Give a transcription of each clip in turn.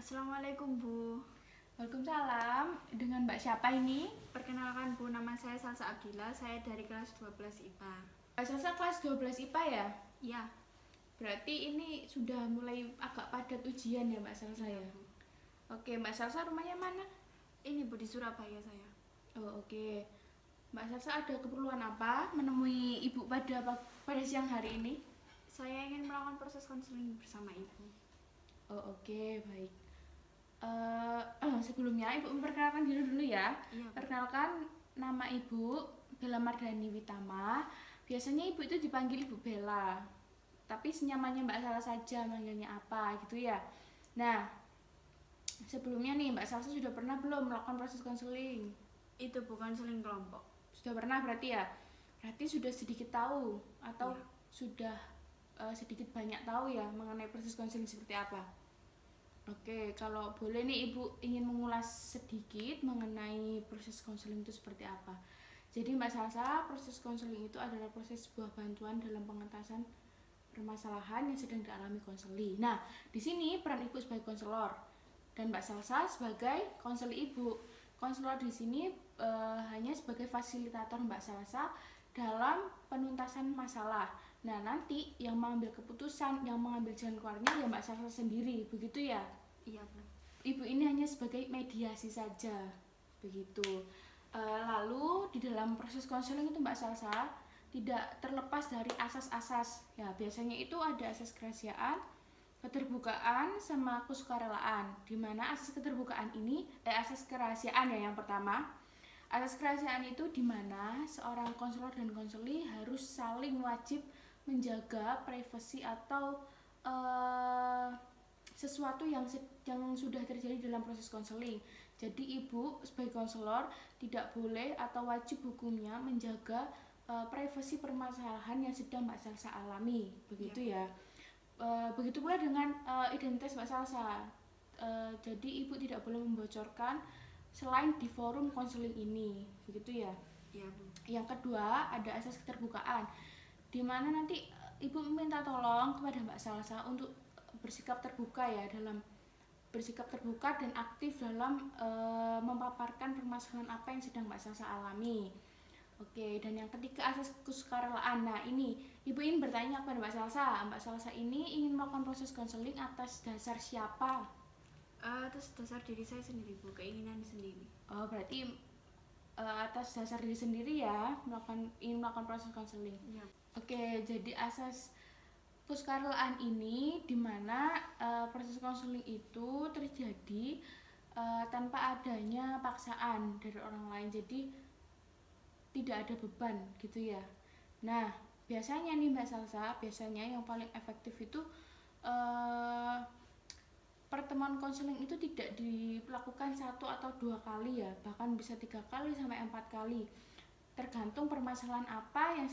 Assalamualaikum Bu. Waalaikumsalam. Dengan Mbak siapa ini? Perkenalkan Bu, nama saya Salsa Abdillah, saya dari kelas 12 IPA. Mbak Salsa kelas 12 IPA ya? Iya. Berarti ini sudah mulai agak padat ujian ya Mbak Salsa Iya, ya? Bu. Oke, Mbak Salsa rumahnya mana? Ini Bu, di Surabaya saya. Oh, oke. Mbak Salsa ada keperluan apa menemui Ibu pada siang hari ini? Saya ingin melakukan proses konseling bersama Ibu. Oh, oke, baik. Sebelumnya Ibu memperkenalkan diri dulu ya. Iya, Bu. Perkenalkan, nama Ibu Bella Mardhani Witama. Biasanya Ibu itu dipanggil Ibu Bella, tapi senyamannya Mbak Salsa saja manggilnya apa gitu ya. Nah, sebelumnya nih Mbak Salsa sudah pernah belum melakukan proses konseling? Itu Bu, konseling kelompok. Sudah pernah berarti ya? Berarti sudah sedikit tahu atau Iya. sudah sedikit banyak tahu ya mengenai proses konseling seperti apa? Oke, kalau boleh nih Ibu ingin mengulas sedikit mengenai proses konseling itu seperti apa. Jadi Mbak Salsa, proses konseling itu adalah proses sebuah bantuan dalam pengentasan permasalahan yang sedang dialami konseli. Nah, di sini peran Ibu sebagai konselor dan Mbak Salsa sebagai konseli Ibu. Konselor di sini hanya sebagai fasilitator Mbak Salsa dalam penuntasan masalah. Nah, nanti yang mengambil keputusan, yang mengambil jalan keluarnya ya Mbak Salsa sendiri, begitu ya? Iya, Bu. Ibu ini hanya sebagai mediasi saja, begitu. Lalu di dalam proses konseling itu Mbak Salsa tidak terlepas dari asas-asas. Ya, biasanya itu ada asas kerahasiaan, keterbukaan, sama kesukarelaan. Di mana asas keterbukaan ini, asas kerahasiaan ya yang pertama. Asas kerahasiaan itu di mana seorang konselor dan konseli harus saling wajib menjaga privasi atau sesuatu yang sudah terjadi dalam proses konseling. Jadi Ibu sebagai konselor tidak boleh atau wajib hukumnya menjaga privasi permasalahan yang sedang Mbak Salsa alami, begitu ya. Begitu pula dengan identitas Mbak Salsa. Jadi Ibu tidak boleh membocorkan selain di forum konseling ini, begitu ya. Iya, Bu. Yang kedua ada asas keterbukaan, di mana nanti Ibu meminta tolong kepada Mbak Salsa untuk bersikap terbuka ya, dalam bersikap terbuka dan aktif dalam memaparkan permasalahan apa yang sedang Mbak Salsa alami. Oke, dan yang ketiga asas kesukarelaan. Nah, ini Ibu ingin bertanya kepada Mbak Salsa. Mbak Salsa ini ingin melakukan proses konseling atas dasar siapa? Atas dasar diri saya sendiri, Bu, keinginan sendiri. Oh, berarti atas dasar diri sendiri ya, ingin melakukan proses konseling. Iya. Oke, jadi asas kesukarelaan ini dimana proses konseling itu terjadi tanpa adanya paksaan dari orang lain, jadi tidak ada beban gitu ya. Nah, biasanya nih Mbak Salsa, biasanya yang paling efektif itu pertemuan konseling itu tidak dilakukan 1 atau 2 kali ya, bahkan bisa 3 kali sampai 4 kali, tergantung permasalahan apa yang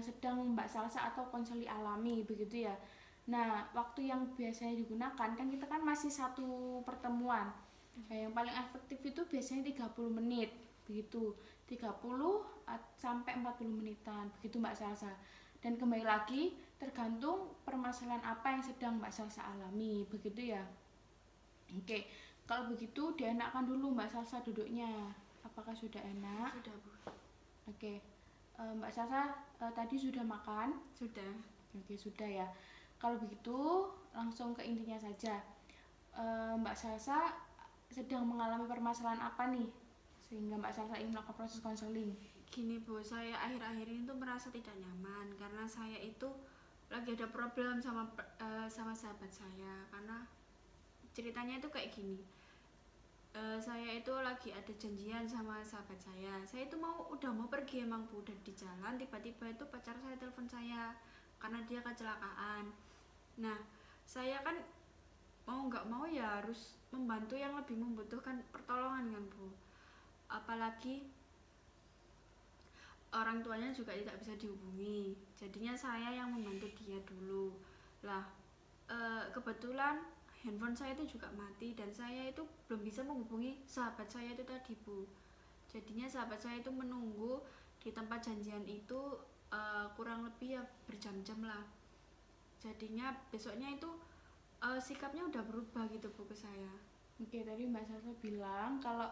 sedang Mbak Salsa atau konseli alami, begitu ya. Nah, waktu yang biasanya digunakan kan kita kan masih 1 pertemuan. Nah, yang paling efektif itu biasanya 30 menit, begitu. 30 sampai 40 menitan, begitu Mbak Salsa. Dan kembali lagi tergantung permasalahan apa yang sedang Mbak Salsa alami, begitu ya. Oke, kalau begitu dienakkan dulu Mbak Salsa duduknya. Apakah sudah enak? Sudah, Bu. Oke, Mbak Salsa tadi sudah makan? Sudah. Oke, sudah ya. Kalau begitu langsung ke intinya saja. Mbak Salsa sedang mengalami permasalahan apa nih sehingga Mbak Salsa ingin melakukan proses konseling? Gini, Bu, saya akhir-akhir ini tuh merasa tidak nyaman karena saya itu lagi ada problem sama sahabat saya. Karena ceritanya itu kayak gini. Saya itu lagi ada janjian sama sahabat saya itu udah mau pergi emang Bu, udah di jalan tiba-tiba itu pacar saya telepon saya karena dia kecelakaan. Nah, saya kan mau nggak mau ya harus membantu yang lebih membutuhkan pertolongan kan Bu, apalagi orang tuanya juga tidak bisa dihubungi, jadinya saya yang membantu dia dulu lah. Kebetulan handphone saya itu juga mati dan saya itu belum bisa menghubungi sahabat saya itu tadi Bu. Jadinya sahabat saya itu menunggu di tempat janjian itu kurang lebih ya berjam-jam lah. Jadinya besoknya itu Sikapnya udah berubah gitu Bu ke saya. Oke, tadi Mbak Salsa bilang kalau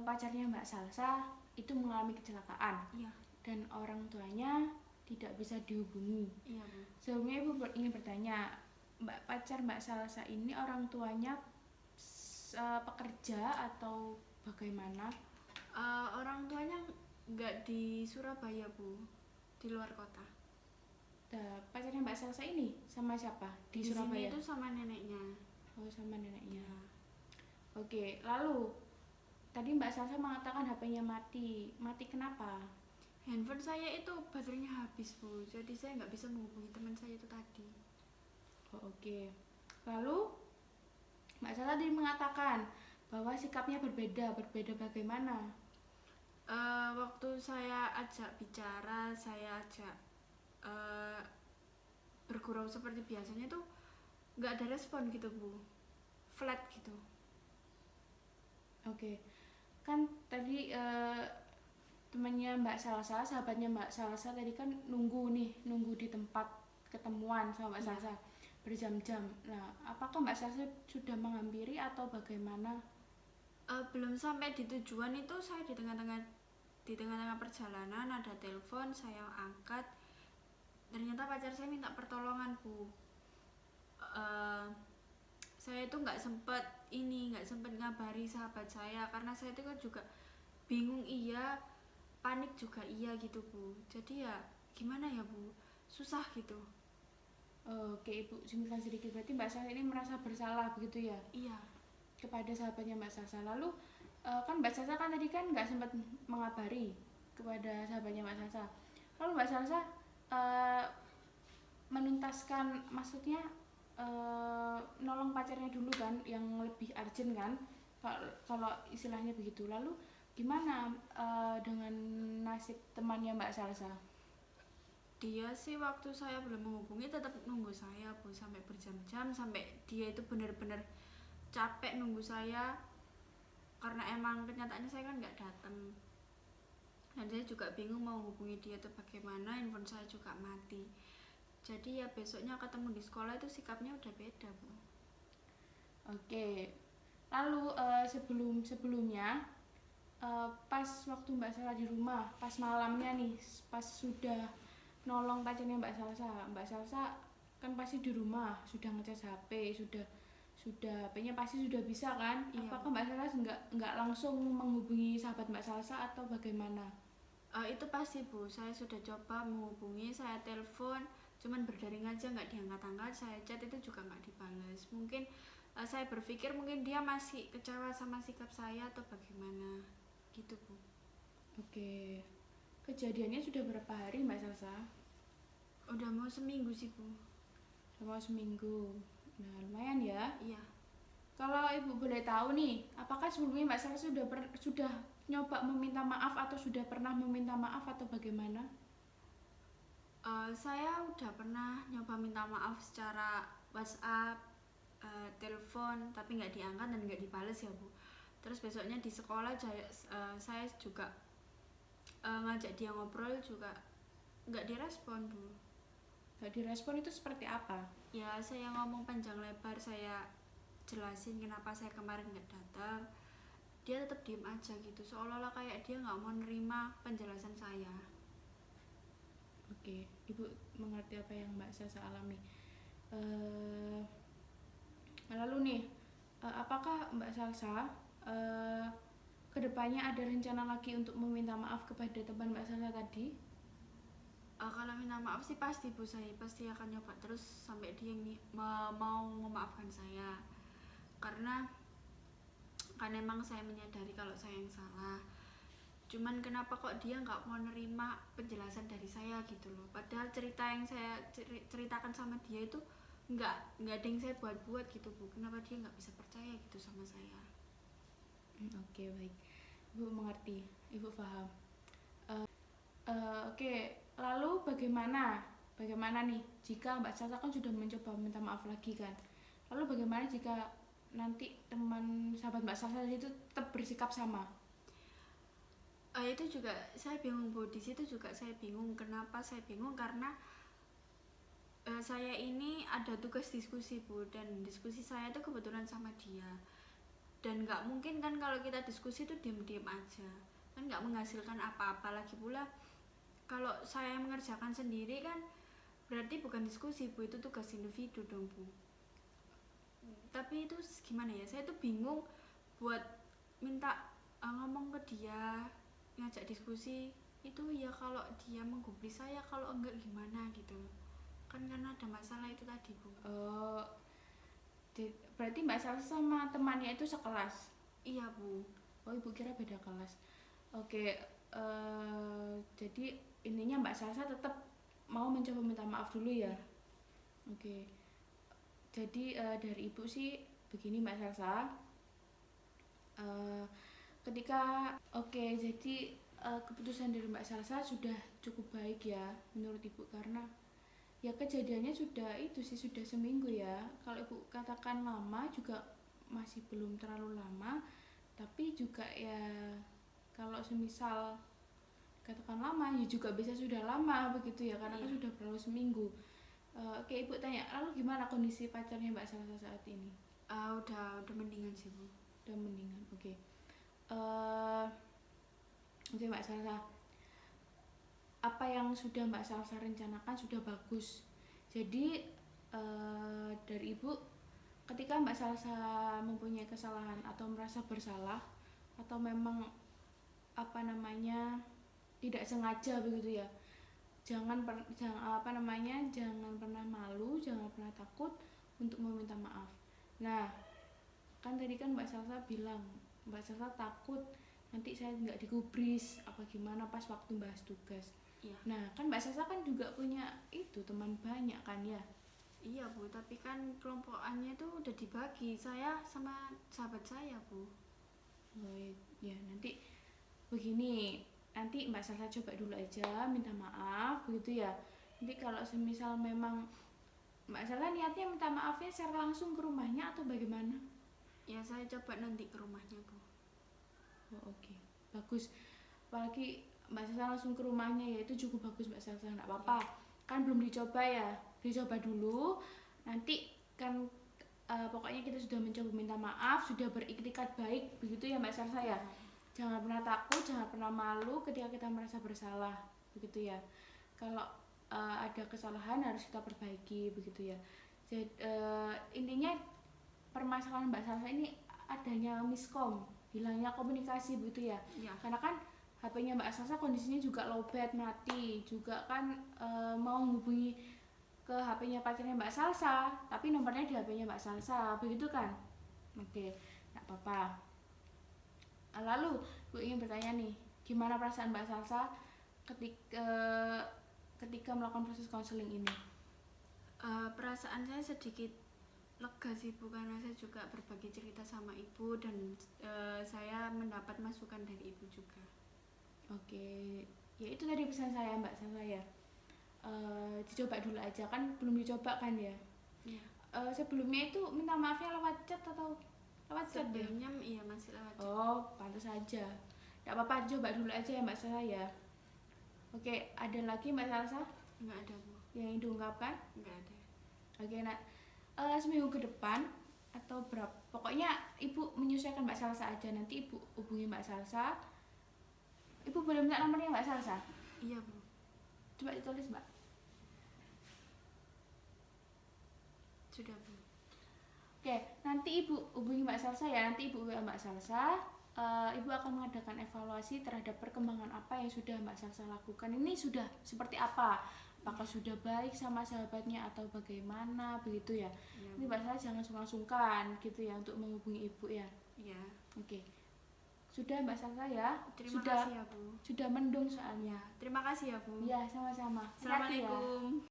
pacarnya Mbak Salsa itu mengalami kecelakaan Iya. dan orang tuanya tidak bisa dihubungi. Iya Bu. Sebelumnya Ibu ingin bertanya, pacar Mbak Salsa ini orang tuanya pekerja atau bagaimana? Orang tuanya nggak di Surabaya Bu, di luar kota. Pacarnya Mbak Salsa ini sama siapa di Di sini Surabaya? itu sama neneknya. Oh, sama neneknya. Iya. Oke, lalu tadi Mbak Salsa mengatakan HP-nya mati. Mati kenapa? Handphone saya itu baterainya habis Bu, jadi saya nggak bisa menghubungi teman saya itu tadi. Oh, oke. Lalu Mbak Salsa tadi mengatakan bahwa sikapnya berbeda. Berbeda bagaimana? Waktu saya ajak bicara, saya ajak bergurau seperti biasanya tuh nggak ada respon gitu Bu, flat gitu. Oke. Kan tadi temannya Mbak Salsa, sahabatnya Mbak Salsa tadi kan nunggu di tempat ketemuan sama Mbak Iya. Salsa berjam-jam. Nah, apakah Mbak Salsa sudah menghampiri atau bagaimana? Belum sampai di tujuan itu saya di tengah-tengah perjalanan ada telepon, saya angkat, ternyata pacar saya minta pertolongan Bu. Saya itu nggak sempet ngabari sahabat saya karena saya itu kan juga bingung iya, panik juga iya gitu Bu. Jadi ya gimana ya Bu, susah gitu. Oke, Ibu simpulkan sedikit, berarti Mbak Salsa ini merasa bersalah begitu ya Iya. kepada sahabatnya Mbak Salsa. Lalu kan Mbak Salsa kan tadi kan nggak sempat mengabari kepada sahabatnya Mbak Salsa. Lalu Mbak Salsa menuntaskan, maksudnya nolong pacarnya dulu kan, yang lebih urgent kan, kalau istilahnya begitu. Lalu gimana dengan nasib temannya Mbak Salsa? Dia sih waktu saya belum menghubungi tetap nunggu saya Bu sampai berjam-jam, sampai dia itu benar-benar capek nunggu saya karena emang kenyataannya saya kan nggak datang, dan saya juga bingung mau hubungi dia itu bagaimana, handphone saya juga mati. Jadi ya besoknya ketemu di sekolah itu sikapnya udah beda Bu. Oke, lalu sebelumnya pas waktu Mbak Salsa di rumah, pas malamnya nih, pas sudah nolong pacarnya Mbak Salsa kan pasti di rumah sudah ngecas HP, sudah HP-nya pasti sudah bisa kan? Iya. Apakah Mbak Salsa nggak langsung menghubungi sahabat Mbak Salsa atau bagaimana? Itu pasti Bu, saya sudah coba menghubungi, saya telepon, cuman berdering aja nggak diangkat-angkat, saya chat itu juga nggak dibalas. Mungkin saya berpikir mungkin dia masih kecewa sama sikap saya atau bagaimana gitu Bu. Oke, kejadiannya sudah berapa hari Mbak Salsa? Udah mau seminggu sih Bu. Selama seminggu. Nah, lumayan ya. Iya. Kalau Ibu boleh tahu nih, apakah sebelumnya Mbak Salsa sudah nyoba meminta maaf atau sudah pernah meminta maaf atau bagaimana? Saya udah pernah nyoba minta maaf secara WhatsApp, telepon, tapi nggak diangkat dan nggak dibales ya Bu. Terus besoknya di sekolah saya juga ngajak dia ngobrol juga nggak direspon Bu. Nggak direspon itu seperti apa? Ya saya ngomong panjang lebar, saya jelasin kenapa saya kemarin nggak datang, dia tetap diem aja gitu, seolah-olah kayak dia nggak mau nerima penjelasan saya. Oke, Ibu mengerti apa yang Mbak Salsa alami. Lalu nih, apakah Mbak Salsa kedepannya ada rencana lagi untuk meminta maaf kepada teman Mbak Salsa tadi? Kalau minta maaf sih pasti Bu, saya pasti akan nyoba terus sampai dia mau memaafkan saya, karena kan emang saya menyadari kalau saya yang salah, cuman kenapa kok dia nggak mau nerima penjelasan dari saya gitu loh, padahal cerita yang saya ceritakan sama dia itu nggak ada yang saya buat-buat gitu Bu. Kenapa dia nggak bisa percaya gitu sama saya? Oke, baik, Ibu mengerti, Ibu paham. Oke, lalu bagaimana nih jika Mbak Salsa kan sudah mencoba minta maaf lagi kan, lalu bagaimana jika nanti teman sahabat Mbak Salsa itu tetap bersikap sama? Itu juga saya bingung Bu, di situ juga saya bingung. Kenapa saya bingung? Karena Saya ini ada tugas diskusi Bu, dan diskusi saya itu kebetulan sama dia, dan nggak mungkin kan kalau kita diskusi itu diem-diem aja, kan nggak menghasilkan apa-apa. Lagi pula kalau saya mengerjakan sendiri kan berarti bukan diskusi Bu, itu tugas individu dong Bu. Tapi itu gimana ya, saya tuh bingung buat minta ngomong ke dia, ngajak diskusi itu ya kalau dia menggubris saya, kalau enggak gimana gitu kan, karena ada masalah itu tadi Bu. Oh, berarti Mbak Salsa sama temannya itu sekelas? Iya Bu. Oh, ibu kira beda kelas. Oke, jadi intinya Mbak Salsa tetap mau mencoba minta maaf dulu ya. Oke, jadi dari ibu sih begini Mbak Salsa. Ketika jadi keputusan dari Mbak Salsa sudah cukup baik ya menurut ibu, karena ya kejadiannya sudah itu sih sudah seminggu ya. Kalau ibu katakan lama juga masih belum terlalu lama, tapi juga ya kalau semisal katakan lama ya juga bisa sudah lama begitu ya, karena kan sudah berlalu seminggu. Oke, ibu tanya, lalu gimana kondisi pacarnya Mbak Salsa saat ini? Udah mendingan sih Bu. Udah mendingan. Oke. Oke Mbak Salsa, apa yang sudah Mbak Salsa rencanakan sudah bagus. Jadi dari ibu, ketika Mbak Salsa mempunyai kesalahan atau merasa bersalah atau memang tidak sengaja begitu ya, jangan pernah malu, jangan pernah takut untuk meminta maaf. Nah, kan tadi kan Mbak Salsa bilang Mbak Salsa takut nanti saya nggak digubris apa gimana pas waktu bahas tugas. Iya. Nah, kan Mbak Salsa kan juga punya itu teman banyak kan ya? Iya Bu, tapi kan kelompokannya itu udah dibagi, saya sama sahabat saya Bu. Oh, ya nanti begini, nanti Mbak Salsa coba dulu aja minta maaf begitu ya. Nanti kalau semisal memang Mbak Salsa niatnya minta maafnya secara langsung ke rumahnya atau bagaimana? Ya saya coba nanti ke rumahnya Bu. Oh, oke. Bagus. Apalagi Mbak Salsa langsung ke rumahnya ya, itu cukup bagus Mbak Salsa, nggak apa-apa. Kan belum dicoba ya, dicoba dulu. Nanti kan pokoknya kita sudah mencoba minta maaf, sudah beriktikat baik begitu ya Mbak Salsa ya. Jangan pernah takut, jangan pernah malu ketika kita merasa bersalah begitu ya. Kalau ada kesalahan harus kita perbaiki begitu ya. Jadi intinya permasalahan Mbak Salsa ini adanya miskom, hilangnya komunikasi begitu ya. Karena kan HP-nya Mbak Salsa kondisinya juga lowbat, mati juga kan, mau menghubungi ke HP-nya pacarnya Mbak Salsa tapi nomornya di HP-nya Mbak Salsa begitu kan. Oke, nggak apa-apa. Lalu gue ingin bertanya nih, gimana perasaan Mbak Salsa ketika melakukan proses konseling ini? Perasaan saya sedikit lega sih Bu, karena saya juga berbagi cerita sama ibu, dan saya mendapat masukan dari ibu juga. Oke, ya itu tadi pesan saya Mbak Salsa ya. Dicoba dulu aja, kan belum dicoba kan ya. Iya. Sebelumnya itu minta maafnya lewat chat atau lewat chat ya? Sebelumnya iya masih lewat chat. Oh, pantas aja. Gak apa-apa, coba dulu aja ya Mbak Salsa ya. Oke, ada lagi Mbak Salsa Nggak ada Bu. yang ingin diungkapkan? Nggak ada. Oke, nah seminggu ke depan atau berapa, pokoknya ibu menyesuaikan Mbak Salsa aja. Nanti ibu hubungi Mbak Salsa. Ibu boleh minta nomornya Mbak Salsa? Iya Bu. Coba ditulis Mbak. Sudah Bu. Oke, nanti ibu hubungi Mbak Salsa ya. Nanti ibu WA Mbak Salsa. Ibu akan mengadakan evaluasi terhadap perkembangan apa yang sudah Mbak Salsa lakukan. Ini sudah seperti apa? Apakah sudah baik sama sahabatnya atau bagaimana begitu ya? Ini Mbak Salsa jangan sungkan-sungkan gitu ya untuk menghubungi ibu ya. Iya. Oke. Sudah Mbak Salsa ya? Terima kasih ya Bu. Sudah mendung soalnya. Terima kasih ya Bu. Iya, sama-sama. Assalamualaikum.